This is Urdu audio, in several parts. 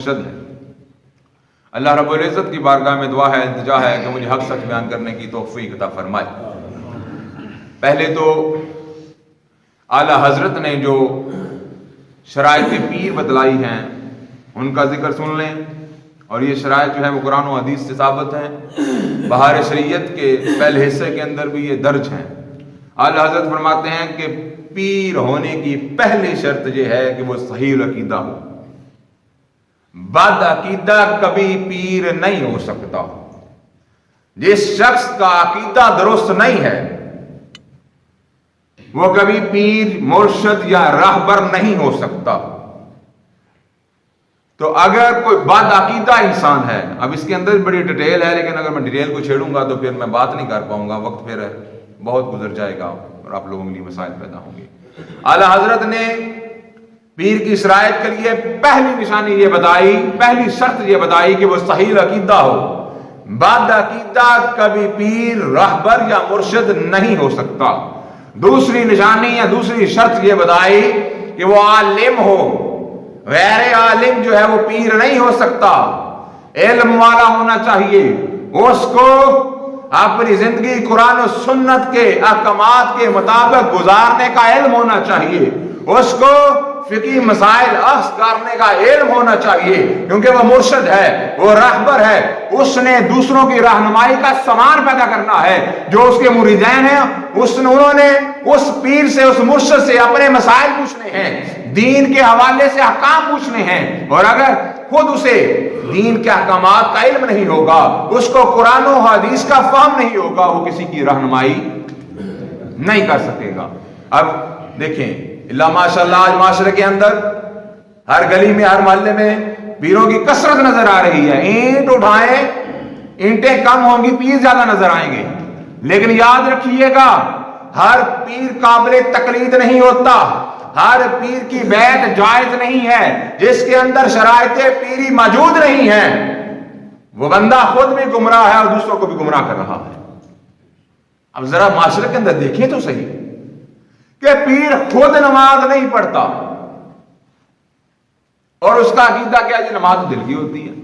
مرشد ہے۔ اللہ رب العزت کی بارگاہ میں دعا ہے، التجا ہے کہ مجھے حق سچ بیان کرنے کی توفیق عطا فرمائے۔ پہلے تو اعلیٰ حضرت نے جو شرائط پیر بتلائی ہیں ان کا ذکر سن لیں، اور یہ شرائط جو ہے وہ قرآن و حدیث سے ثابت ہیں، بہار شریعت کے پہلے حصے کے اندر بھی یہ درج ہیں۔ اعلیٰ حضرت فرماتے ہیں کہ پیر ہونے کی پہلی شرط یہ ہے کہ وہ صحیح العقیدہ ہو، بد عقیدہ کبھی پیر نہیں ہو سکتا۔ جس شخص کا عقیدہ درست نہیں ہے وہ کبھی پیر، مرشد یا راہبر نہیں ہو سکتا۔ تو اگر کوئی بد عقیدہ انسان ہے، اب اس کے اندر بڑی ڈیٹیل ہے، لیکن اگر میں ڈیٹیل کو چھیڑوں گا تو پھر میں بات نہیں کر پاؤں گا، وقت پھر بہت گزر جائے گا اور آپ لوگوں کے لیے مسائل پیدا ہوں گے۔ اعلیٰ حضرت نے پیر کی شرائط کے لیے پہلی نشانی یہ بتائی، پہلی شرط یہ بتائی کہ وہ صحیح عقیدہ ہو۔ بد عقیدہ کبھی پیر، راہبر یا مرشد نہیں ہو سکتا۔ دوسری نشانی یا دوسری شرط یہ بتائی کہ وہ عالم ہو، غیر عالم جو ہے وہ پیر نہیں ہو سکتا۔ علم والا ہونا چاہیے، اس کو اپنی زندگی قرآن و سنت کے احکامات کے مطابق گزارنے کا علم ہونا چاہیے، اس کو فقہی مسائل اخذ کرنے کا علم ہونا چاہیے، کیونکہ وہ مرشد ہے، وہ راہبر ہے، اس نے دوسروں کی رہنمائی کا سامان پیدا کرنا ہے۔ جو اس کے مریدین ہیں انہوں نے اس پیر سے، اس مرشد سے اپنے مسائل پوچھنے ہیں، دین کے حوالے سے احکام پوچھنے ہیں، اور اگر خود اسے دین کے احکامات کا علم نہیں ہوگا، اس کو قرآن و حدیث کا فہم نہیں ہوگا، وہ کسی کی رہنمائی نہیں کر سکے گا۔ اب دیکھیں، اللہ ماشاء اللہ آج معاشرے کے اندر ہر گلی میں، ہر محلے میں پیروں کی کثرت نظر آ رہی ہے۔ اینٹ اٹھائیں، اینٹیں کم ہوں گی، پیر زیادہ نظر آئیں گے۔ لیکن یاد رکھیے گا، ہر پیر قابل تقلید نہیں ہوتا، ہر پیر کی بیعت جائز نہیں ہے۔ جس کے اندر شرائط پیری موجود نہیں ہے وہ بندہ خود بھی گمراہ ہے اور دوسروں کو بھی گمراہ کر رہا ہے۔ اب ذرا معاشرے کے اندر دیکھیں تو صحیح کہ پیر خود نماز نہیں پڑھتا اور اس کا عقیدہ کیا ہے؟ نماز دل کی ہوتی ہے۔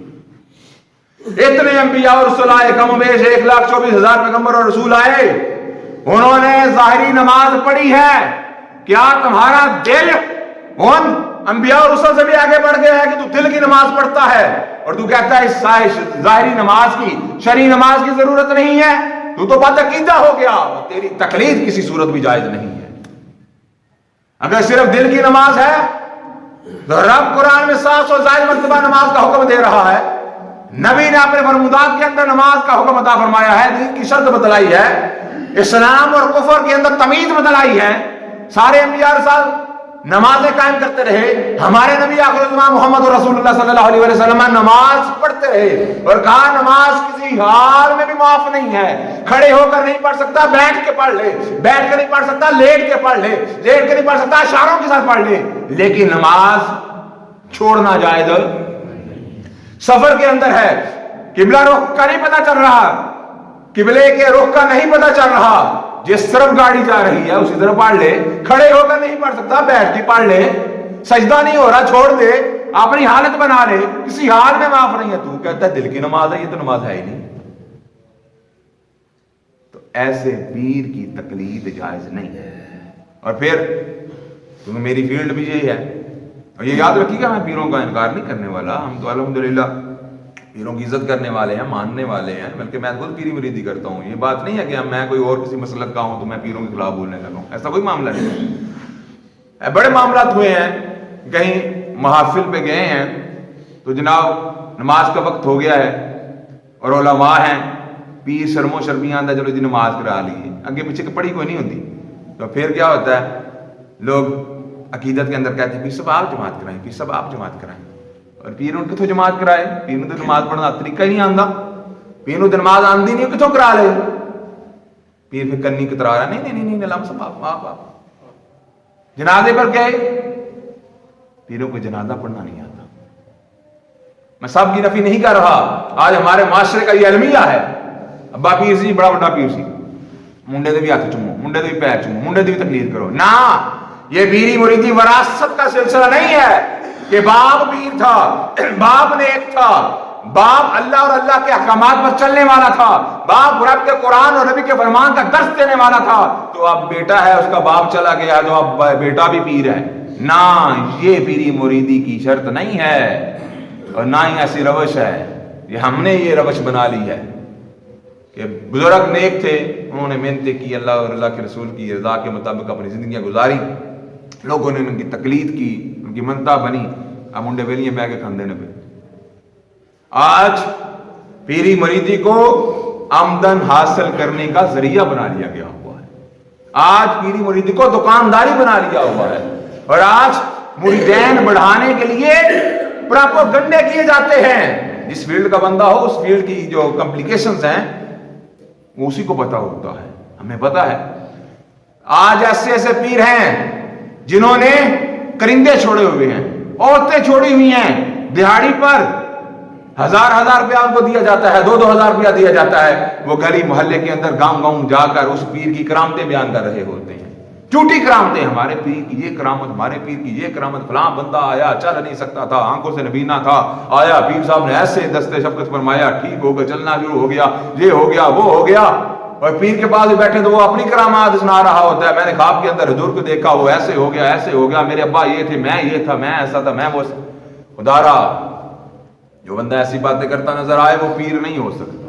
اتنے انبیاء اور رسول آئے، کم و بیش 1,24,000 پیغمبر اور رسول آئے، انہوں نے ظاہری نماز پڑھی ہے۔ کیا تمہارا دل ان انبیاء اور رسول سے بھی آگے بڑھ گیا ہے کہ تو دل کی نماز پڑھتا ہے اور تو کہتا ہے اس ظاہری نماز کی، شرعی نماز کی ضرورت نہیں ہے؟ تو بد عقیدہ ہو گیا، تیری تقلید کسی صورت بھی جائز نہیں ہے۔ اگر صرف دل کی نماز ہے تو رب قرآن میں 700 زائد مرتبہ نماز کا حکم دے رہا ہے، نبی نے اپنے فرمودات کے اندر نماز کا حکم عطا فرمایا ہے، دین کی شرط بتلائی ہے، اسلام اور کفر کے اندر تمیز بتلائی ہے۔ سارے انبیاء رسول نمازیں قائم کرتے رہے، ہمارے نبی آخر الزمان محمد رسول اللہ صلی اللہ علیہ وسلم نماز پڑھتے رہے اور کہا نماز کسی حال میں بھی معاف نہیں ہے۔ کھڑے ہو کر نہیں پڑھ سکتا، بیٹھ کے پڑھ لے، بیٹھ کے نہیں پڑھ سکتا، لیٹ کے پڑھ لے، لیٹ کے نہیں پڑھ سکتا، اشاروں کے ساتھ پڑھ لے، لیکن نماز چھوڑنا جائز سفر کے اندر ہے، قبلہ رخ کا نہیں پتہ چل رہا، قبلے کے رخ کا نہیں پتہ چل رہا، جس طرف گاڑی جا رہی ہے اسی طرف پڑھ لے، کھڑے ہو کر نہیں پڑھ سکتا، بیٹھ کے پڑھ لے، سجدہ نہیں ہو رہا چھوڑ دے، اپنی حالت بنا لے، کسی حال میں معاف نہیں ہے۔ تو کہتا ہے دل کی نماز ہے، یہ تو نماز ہے ہی نہیں۔ تو ایسے پیر کی تقلید جائز نہیں ہے۔ اور پھر کیونکہ میری فیلڈ بھی یہی ہے، اور یہ یاد رکھیے گا میں پیروں کا انکار نہیں کرنے والا، ہم تو الحمدللہ پیروں کی عزت کرنے والے ہیں، ماننے والے ہیں، بلکہ میں خود پیری مریدی کرتا ہوں۔ یہ بات نہیں ہے کہ میں کوئی اور کسی مسلک کا ہوں تو میں پیروں کے خلاف بولنے لگا ہوں، ایسا کوئی معاملہ نہیں ہے۔ بڑے معاملات ہوئے ہیں، کہیں محافل پہ گئے ہیں تو جناب نماز کا وقت ہو گیا ہے اور علماء ہیں، پیر شرم و شرمی آندہ چلو جی نماز کرا لیے، آگے پیچھے کی پڑھی کوئی نہیں ہوتی، تو پھر کیا ہوتا ہے، لوگ عقیدت کے اندر کہتے ہیں پیر صاحب آپ جماعت کرائیں، پیر صاحب آپ جماعت کرائیں، اور پیر ان کتوں جماعت کرائے؟ پیر تو نماز پڑھنا طریقہ ہی نہیں آندا، پیر تو نماز آندی نہیں، کتوں کرا لے؟ پیر پھر کنی کترا رہا، نہیں علامہ صاحب آپ جنازے پر گئے، پیروں کو جنازہ پڑھنا نہیں آتا۔ میں سب کی نفی نہیں کر رہا، آج ہمارے معاشرے کا یہ المیہ ہے، ابا پیر سی بڑا بڑا پیر سی، منڈے دے بھی ہاتھ چومو، منڈے دے بھی پیر چومو، منڈے دے بھی تقلید کرو، نہ، یہ پیری مریدی وراثت کا سلسلہ نہیں ہے۔ کہ باپ پیر تھا، باپ نیک تھا، باپ اللہ اور اللہ کے احکامات پر چلنے والا تھا، باپ رب کے قرآن اور نبی کے فرمان کا درس دینے والا تھا، تو اب بیٹا ہے، اس کا باپ چلا گیا تو اب بیٹا بھی پیر ہے؟ نہ، یہ پیری مریدی کی شرط نہیں ہے، اور نہ ہی ایسی روش ہے، یہ ہم نے یہ روش بنا لی ہے کہ بزرگ نیک تھے، انہوں نے محنتیں کی، اللہ اور اللہ کے رسول کی رضا کے مطابق اپنی زندگیاں گزاری، لوگوں نے ان کی تقلید کی، ان کی منتا بنی، اب منڈے ویلیاں بہ کے کھاندے نے پہ۔ آج پیری مریدی کو آمدن حاصل کرنے کا ذریعہ بنا لیا گیا ہوا ہے، آج پیری مریدی کو دکانداری بنا لیا ہوا ہے، اور آج مریدین بڑھانے کے لیے پراپوگنڈے کیے جاتے ہیں۔ جس فیلڈ کا بندہ ہو، اس فیلڈ کی جو کمپلیکیشنز ہیں وہ اسی کو پتا ہوتا ہے، ہمیں پتا ہے۔ آج ایسے ایسے پیر ہیں جنہوں نے کرندے چھوڑے ہوئے ہیں، عورتیں چھوڑی ہوئی ہیں، دہاڑی پر 1000 روپیہ ان کو دیا جاتا ہے، 2000 روپیہ دیا جاتا ہے، وہ گلی محلے کے اندر گاؤں گاؤں جا کر اس پیر کی کرامتیں بیان کر رہے ہوتے ہیں، جھوٹی کرامتیں، ہمارے پیر کی یہ کرامت، ہمارے پیر کی یہ کرامت، فلاں بندہ آیا، چل نہیں سکتا تھا، آنکھوں سے نبینا تھا، آیا پیر صاحب نے ایسے دستے شفقت فرمایا، ٹھیک ہو گیا، چلنا شروع ہو گیا، یہ ہو گیا، وہ ہو گیا، اور پیر کے پاس بیٹھے تو وہ اپنی کرامات سنا رہا ہوتا ہے، میں نے خواب کے اندر حضور کو دیکھا، وہ ایسے ہو گیا، ایسے ہو گیا، میرے ابا یہ تھے، میں یہ تھا، میں ایسا تھا، میں وہ خدارا۔ جو بندہ ایسی باتیں کرتا نظر آئے وہ پیر نہیں ہو سکتا۔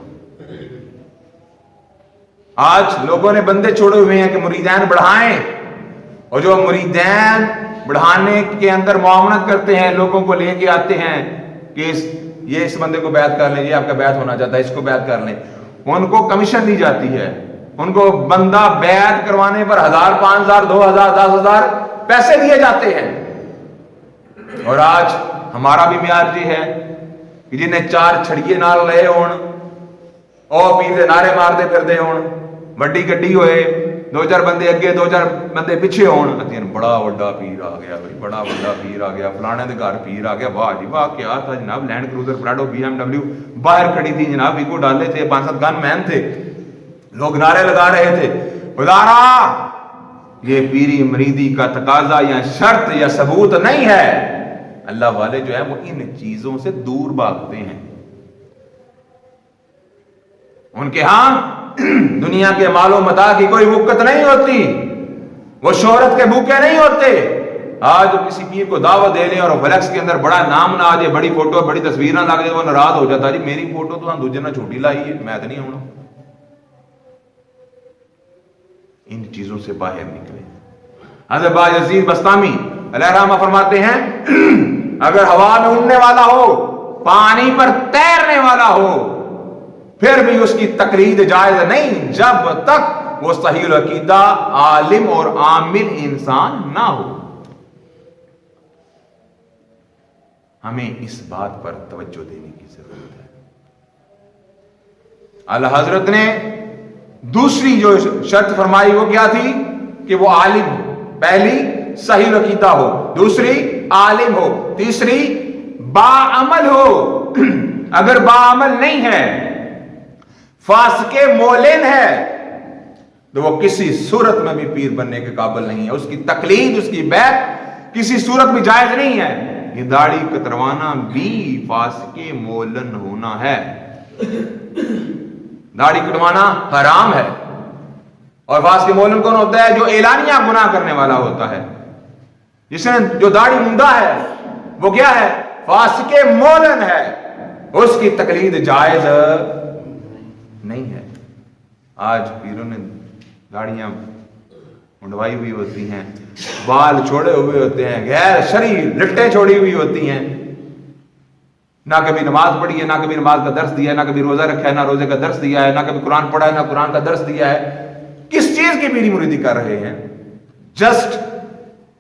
آج لوگوں نے بندے چھوڑے ہوئے ہیں کہ مریدین بڑھائیں، اور جو مریدین بڑھانے کے اندر معاونت کرتے ہیں، لوگوں کو لے کے آتے ہیں کہ یہ اس بندے کو بیعت کر لیں، یہ آپ کا بیعت ہونا چاہتا ہے، اس کو بیعت کر لیں، ان کو کمیشن دی جاتی ہے، ان کو بندہ بیعت کروانے پر 1000 5000 2000 10000 پیسے دیے جاتے ہیں۔ اور آج ہمارا بھی معیار یہ ہے کہ جنہیں 4 چھڑیے نال لے ہون، اور پیر دے نعرے مار دے پھر دے ہون، وڈی گڈی ہوئے، 2-4 بندے اگے 2-4 بندے پیچھے ہون، بڑا وڈا پیر آ گیا بھائی، بڑا وڈا پیر آ گیا، فلانے دے گھر پیر آ گیا، واہ جی واہ، کیا تھا جناب، لینڈ کروزر پراڈو BMW باہر کھڑی تھی جناب، ایکو ڈالے تھے، 5-7 گن مین تھے، لوگ نعرے لگا رہے تھے۔ خدارا، یہ پیری مریدی کا تقاضا یا شرط یا ثبوت نہیں ہے۔ اللہ والے جو ہے وہ ان چیزوں سے دور بھاگتے ہیں، ان کے ہاں دنیا کے مال و متاع کی کوئی وقت نہیں ہوتی، وہ شہرت کے بھوکے نہیں ہوتے۔ آج کسی پیر کو دعوت دے لیں اور فلیکس کے اندر بڑا نام نہ آ جائے، بڑی فوٹو بڑی تصویر نہ لگ جائے، وہ ناراض ہو جاتا ہے، جی میری فوٹو تو دوجے نے چھوٹی لائی ہے، میں تو نہیں ہونا۔ ان چیزوں سے باہر نکلے۔ حضرت باجزید بستامی علیہ رحمہ فرماتے ہیں، اگر ہوا میں اڑنے والا ہو، پانی پر تیرنے والا ہو، پھر بھی اس کی تقلید جائز نہیں جب تک وہ صحیح العقیدہ عالم اور عامل انسان نہ ہو۔ ہمیں اس بات پر توجہ دینے کی ضرورت ہے۔ اعلی حضرت نے دوسری جو شرط فرمائی وہ کیا تھی کہ وہ عالم ہو، پہلی صحیح العقیدہ ہو، دوسری عالم ہو، تیسری باعمل ہو۔ اگر باعمل نہیں ہے، فاسق مولن ہے، تو وہ کسی صورت میں بھی پیر بننے کے قابل نہیں ہے، اس کی تقلید، اس کی بیعت کسی صورت میں جائز نہیں ہے۔ یہ داڑھی کتروانا بھی فاسق مولن ہونا ہے، داڑھی کٹوانا حرام ہے۔ اور فاسق مولن کون ہوتا ہے؟ جو اعلانیہ گناہ کرنے والا ہوتا ہے، جس نے جو داڑھی موندا ہے وہ کیا ہے؟ فاسق مولن ہے، اس کی تقلید جائز نہیں ہے۔ آج پیروں نے داڑیاں منڈوائی ہوئی ہوتی ہیں، بال چھوڑے ہوئے ہوتے ہیں، غیر شرعی لٹیں چھوڑی ہوئی ہوتی ہیں، نہ کبھی نماز پڑھی ہے، نہ کبھی نماز کا درس دیا ہے، نہ کبھی روزہ رکھا ہے، نہ روزے کا درس دیا ہے، نہ کبھی قرآن پڑھا ہے، نہ قرآن کا درس دیا ہے۔ کس چیز کی پیری مریدی کر رہے ہیں؟ جسٹ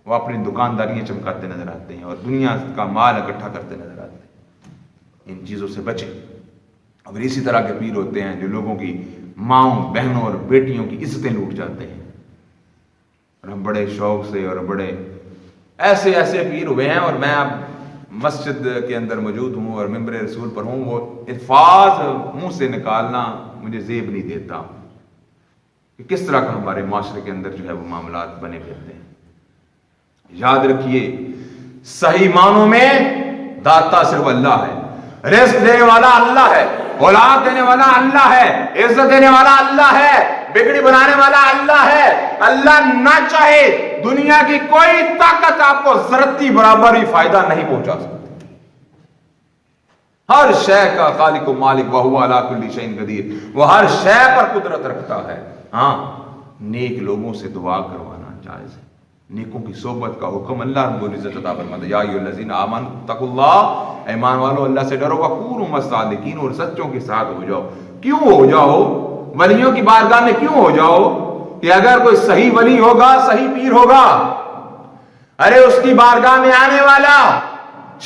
وہ اپنی دکانداریاں چمکاتے نظر آتے ہیں اور دنیا کا مال اکٹھا کرتے نظر آتے ہیں۔ ان چیزوں سے بچیں۔ اور اسی طرح کے پیر ہوتے ہیں جو لوگوں کی ماؤں، بہنوں اور بیٹیوں کی عزتیں لوٹ جاتے ہیں، اور ہم بڑے شوق سے اور بڑے ایسے ایسے پیر ہوئے ہیں، اور میں اب مسجد کے اندر موجود ہوں اور ممبر رسول پر ہوں، وہ الفاظ منہ سے نکالنا مجھے زیب نہیں دیتا کہ کس طرح کا ہمارے معاشرے کے اندر جو ہے وہ معاملات بنے پھرتے ہیں۔ یاد رکھیے، صحیح معنوں میں داتا صرف اللہ ہے، رزق دینے والا اللہ ہے، اولاد دینے والا اللہ ہے، عزت دینے والا اللہ ہے، بگڑی بنانے والا اللہ ہے۔ اللہ نہ چاہے دنیا کی کوئی طاقت آپ کو ذرتی برابر ہی فائدہ نہیں پہنچا سکتی۔ ہر شے کا خالق و مالک وہو علی کل شیء قدیر، وہ ہر شے پر قدرت رکھتا ہے۔ ہاں، نیک لوگوں سے دعا کروانا جائز ہے، نیکوں کی صحبت کا حکم اللہ رب العزت عطا فرماتا ہے۔ یا ایھا الذین آمنوا اتقوا اللہ، ایمان والو اللہ سے ڈرو، وکونوا مع الصادقین، اور سچوں کے ساتھ ہو جاؤ۔ کیوں ہو جاؤ؟ ولیوں کی بارگاہ میں کیوں ہو جاؤ؟ کہ اگر کوئی صحیح ولی ہوگا، صحیح پیر ہوگا، ارے اس کی بارگاہ میں آنے والا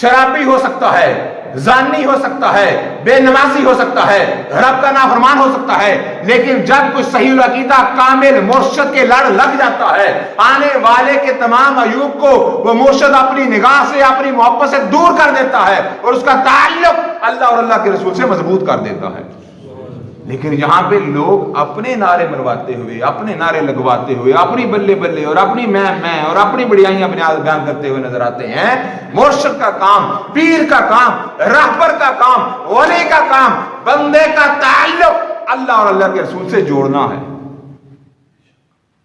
شرابی ہو سکتا ہے، زانی ہو سکتا ہے، بے نمازی ہو سکتا ہے، رب کا نافرمان ہو سکتا ہے، لیکن جب کوئی صحیح العقیدہ کامل مرشد کے لڑ لگ جاتا ہے، آنے والے کے تمام عیوب کو وہ مرشد اپنی نگاہ سے، اپنی محبت سے دور کر دیتا ہے اور اس کا تعلق اللہ اور اللہ کے رسول سے مضبوط کر دیتا ہے۔ لیکن یہاں پہ لوگ اپنے نعرے مرواتے ہوئے، اپنے نعرے لگواتے ہوئے، اپنی بلے بلے اور اپنی میں اور اپنی بڑیائیاں اپنے آپ بیان کرتے ہوئے نظر آتے ہیں۔ مرشد کا کام، پیر کا کام، راہبر کا کام، ولی کا کام، بندے کا تعلق اللہ اور اللہ کے رسول سے جوڑنا ہے۔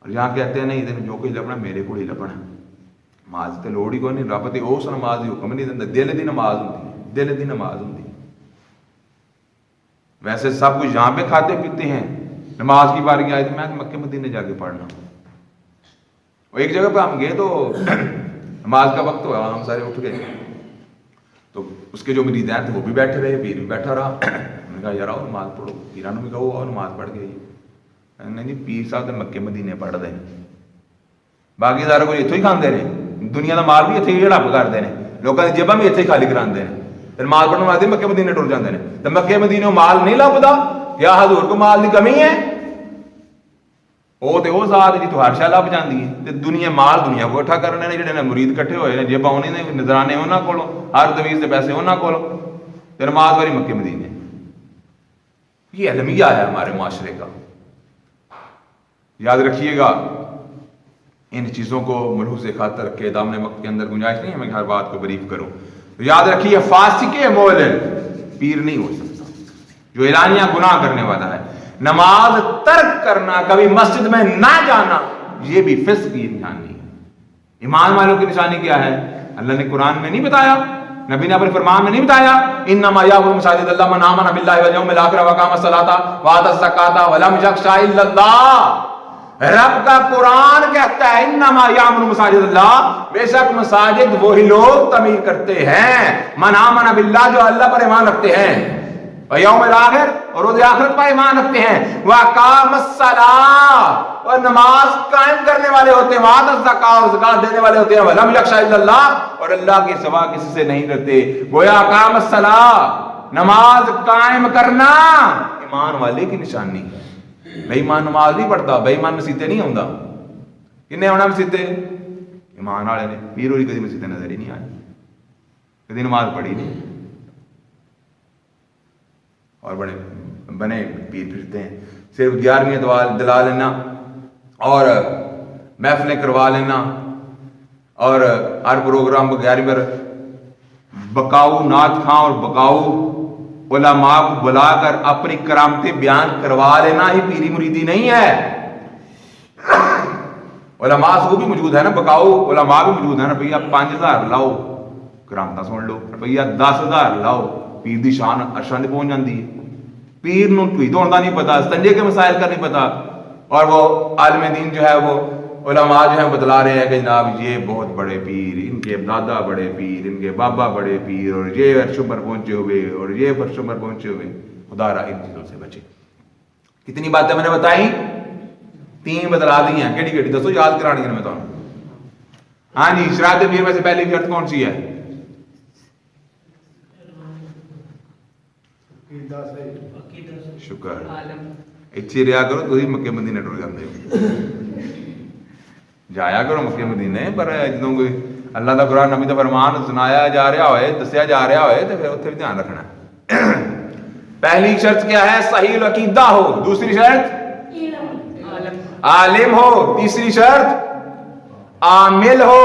اور یہاں کہتے ہیں نہیں جو کوئی لبنا میرے کو ہی لبنا، نماز تے لوڑ ہی کوئی نہیں، رب تے اس نماز دی حکم نہیں دیندا، دل دی نماز ہوندی ہے، دل دی نماز ہوندی ہے۔ ویسے سب کچھ یہاں پہ کھاتے پیتے ہیں، نماز کی باری آئی تو میں مکے مدینے جا کے پڑھنا۔ اور ایک جگہ پہ ہم گئے تو نماز کا وقت ہوا، ہم سارے اٹھ گئے، تو اس کے جو مریدین تھے وہ بھی بیٹھے رہے، پیر بھی بیٹھا رہا۔ میں نے کہا یار آؤ نماز پڑھو، پیرانوں بھی کہو اور نماز پڑھ گئی۔ نہیں پیر صاحب تو مکے مدینے پڑھ دیں، باقی سارا کچھ اتوں ہی کھاندے نے، دنیا کا مال بھی اتنے ہی ہڑپ کرتے ہیں، لوگوں کی جیباں بھی اتنے ہی خالی کراندے ہیں، نماز پڑھنے والے مکے مدینے ٹر جاندے ہیں۔ تو مکے مدینے مال نہیں لبدا، یا حضور کو مال دی کمی ہے؟ وہ تو وہ ذات جی تو ہر شے لب جاندی ہے۔ تے دنیا مال دنیا کو اکٹھا کرنے نے، جڑے مرید کٹھے ہوئے نے، جیباں انہاں نے، نذرانے انہاں کولوں، ہر دویز دے پیسے انہاں کولوں، تے نماز والی مکے مدینے۔ یہ المیہ ہے ہمارے معاشرے کا، یاد رکھیے گا۔ ان چیزوں کو ملحوظ خاطر رکھے، دامن وقت کے اندر گنجائش نہیں ہے میں ہر بات کو بریف کروں، تو یاد رکھیے فاسق معلن پیر نہیں ہو سکتا، جو اعلانیہ گناہ کرنے والا ہے۔ نماز ترک کرنا، کبھی مسجد میں نہ جانا، یہ بھی فسق کی نشانی ہے۔ ایمان والوں کی نشانی کیا ہے؟ اللہ نے قرآن میں نہیں بتایا، نبی نے اپنے فرمان میں نہیں بتایا، انما یعمر مساجد اللہ من آمن باللہ والیوم الاخر واقام الصلاۃ وآتى الزکاۃ ولم یخش الا اللہ۔ رب کا قرآن کہتا ہے انما یعمر مساجد اللہ، بے شک مساجد وہی لوگ تعمیر کرتے ہیں من آمن باللہ، جو اللہ پر ایمان رکھتے ہیں، یوم الآخر، اور روز آخرت پر ایمان رکھتے ہیں، واقام الصلاۃ، اور نماز قائم کرنے والے ہوتے ہیں، وآتى الزکاۃ، اور زکات دینے والے ہوتے ہیں، ولم یخش الا اللہ، اور اللہ کے سوا کسی سے نہیں ڈرتے۔ گویا اقام الصلاۃ، نماز قائم کرنا ایمان والے کی نشانی ہے۔ بے ایمان نماز نہیں پڑھتا، بے ایمان مسیتے نہیں آتا۔ کنے ہونا مسیتے؟ ایمان والے نے۔ پیر ہوئی کدی مسیتے نظر ہی نہیں آئے، کدی نماز پڑھی نہیں، اور بڑے بنے پیر پھرتے ہیں، صرف 11ویں دلا لینا اور محفلیں کروا لینا، اور ہر پروگرام کو 11ویں پر بکاؤ نعت خواں اور بکاؤ علماء کو بلا کر اپنی کرامتیں بیان کروا لینا ہی پیری مریدی نہیں ہے۔ علماء سے وہ بھی موجود ہے نا، بکاؤ علماء بھی موجود ہے نا، بھیا 5000 لاؤ کرامتاں سن لو، بھیا 10,000 لاؤ، پیر دی شان عرشاں تے پہنچ جاندی ہے۔ پیر نو ٹوئی دھون دا نہیں پتا، استنجے کے مسائل کا نہیں پتا، اور وہ عالم دین جو ہے وہ علماء جو ہیں بتلا رہے ہیں کہ جناب یہ بہت بڑے پیر، ان کے دادا بڑے پیر، ان کے بابا بڑے پیر، اور یہ عرش پر پہنچے ہوئے، اور یہ فرش پر پہنچے ہوئے۔ خدا را ان چیزوں سے بچے۔ کتنی باتیں میں نے بتائیں؟ 3 بتلا دی ہیں، کیڑی کیڑی دسو، یاد کرانی ہے میں تو۔ ہاں جی، شراعت پیر میں سے پہلی شرط کون سی ہے؟ شکر، اتھی رہا کرو، تسی مکے مدینے ٹر جاندے ہو، جایا کرو مکے مدینے، پر جدوں کوئی اللہ دا قرآن نبی دا فرمان سنایا جا رہا ہوئے، دسیا جا رہا ہوئے، تو پھر اتنے بھی دھیان رکھنا ہے۔ پہلی شرط کیا ہے؟ صحیح العقیدہ ہو۔ دوسری شرط عالم ہو۔ تیسری شرط عامل ہو۔